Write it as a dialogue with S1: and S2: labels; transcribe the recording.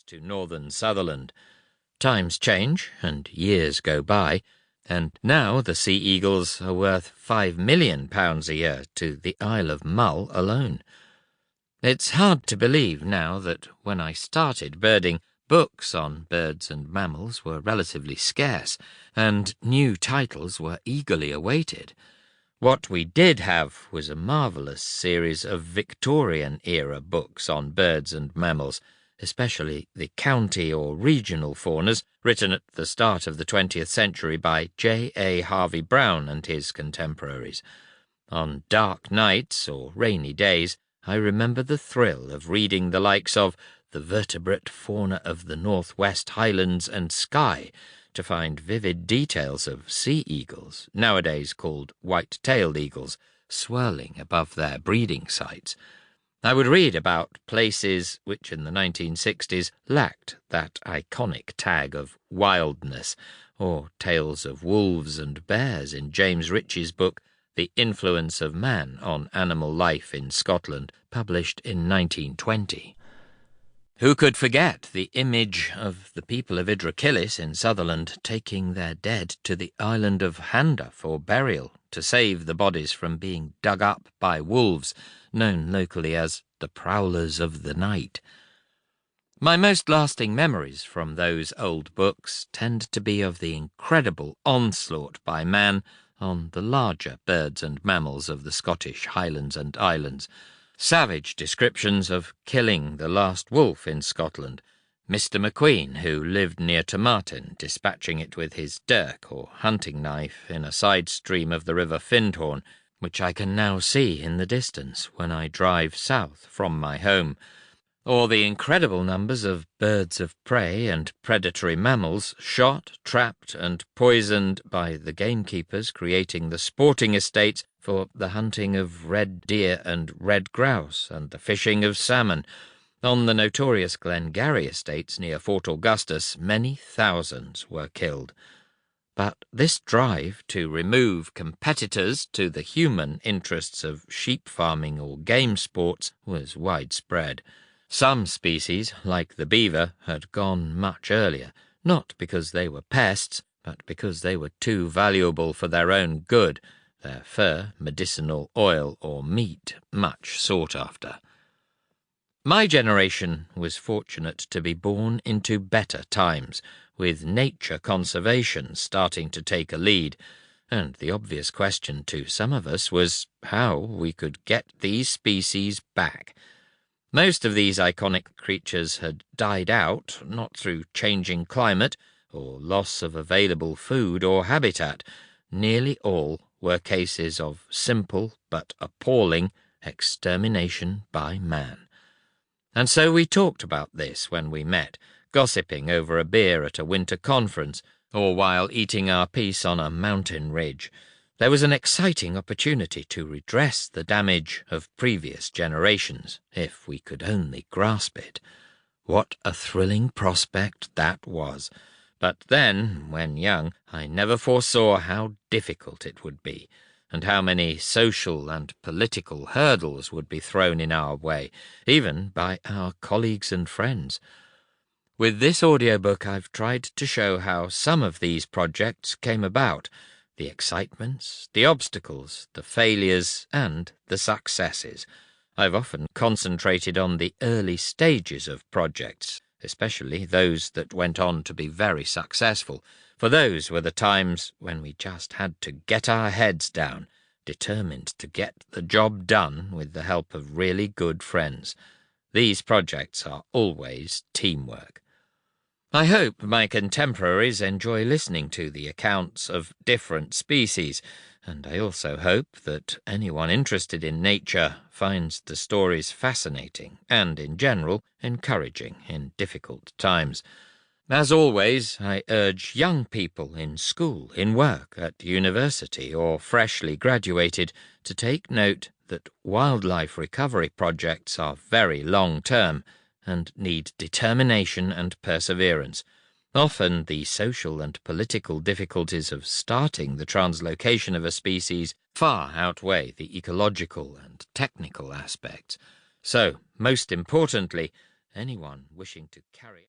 S1: to northern Sutherland. Times change, and years go by, and now the sea eagles are worth £5 million a year to the Isle of Mull alone. It's hard to believe now that when I started birding, books on birds and mammals were relatively scarce, and new titles were eagerly awaited. What we did have was a marvellous series of Victorian-era books on birds and mammals, especially the county or regional faunas written at the start of the 20th century by J.A. Harvey Browne and his contemporaries. On dark nights or rainy days, I remember the thrill of reading the likes of The Vertebrate Fauna of the Northwest Highlands and Skye, to find vivid details of sea eagles, nowadays called white-tailed eagles, swirling above their breeding sites. I would read about places which in the 1960s lacked that iconic tag of wildness, or tales of wolves and bears in James Ritchie's book The Influence of Man on Animal Life in Scotland, published in 1920. Who could forget the image of the people of Idrakillis in Sutherland taking their dead to the island of Handa for burial to save the bodies from being dug up by wolves, known locally as the Prowlers of the Night? My most lasting memories from those old books tend to be of the incredible onslaught by man on the larger birds and mammals of the Scottish Highlands and Islands. Savage descriptions of killing the last wolf in Scotland, Mr. McQueen, who lived near to Martin, dispatching it with his dirk or hunting knife in a side stream of the River Findhorn, which I can now see in the distance when I drive south from my home, or the incredible numbers of birds of prey and predatory mammals shot, trapped, and poisoned by the gamekeepers creating the sporting estates for the hunting of red deer and red grouse and the fishing of salmon. On the notorious Glengarry estates near Fort Augustus, many thousands were killed. But this drive to remove competitors to the human interests of sheep farming or game sports was widespread. Some species, like the beaver, had gone much earlier, not because they were pests, but because they were too valuable for their own good, their fur, medicinal oil, or meat much sought after. My generation was fortunate to be born into better times, with nature conservation starting to take a lead, and the obvious question to some of us was how we could get these species back. Most of these iconic creatures had died out, not through changing climate or loss of available food or habitat. Nearly all were cases of simple but appalling extermination by man. And so we talked about this when we met, gossiping over a beer at a winter conference, or while eating our piece on a mountain ridge. There was an exciting opportunity to redress the damage of previous generations, if we could only grasp it. What a thrilling prospect that was! But then, when young, I never foresaw how difficult it would be, and how many social and political hurdles would be thrown in our way, even by our colleagues and friends. With this audiobook, I've tried to show how some of these projects came about, the excitements, the obstacles, the failures, and the successes. I've often concentrated on the early stages of projects, especially those that went on to be very successful, for those were the times when we just had to get our heads down, determined to get the job done with the help of really good friends. These projects are always teamwork. I hope my contemporaries enjoy listening to the accounts of different species, and I also hope that anyone interested in nature finds the stories fascinating and, in general, encouraging in difficult times. As always, I urge young people in school, in work, at university, or freshly graduated to take note that wildlife recovery projects are very long-term and need determination and perseverance. Often the social and political difficulties of starting the translocation of a species far outweigh the ecological and technical aspects. So, most importantly, anyone wishing to carry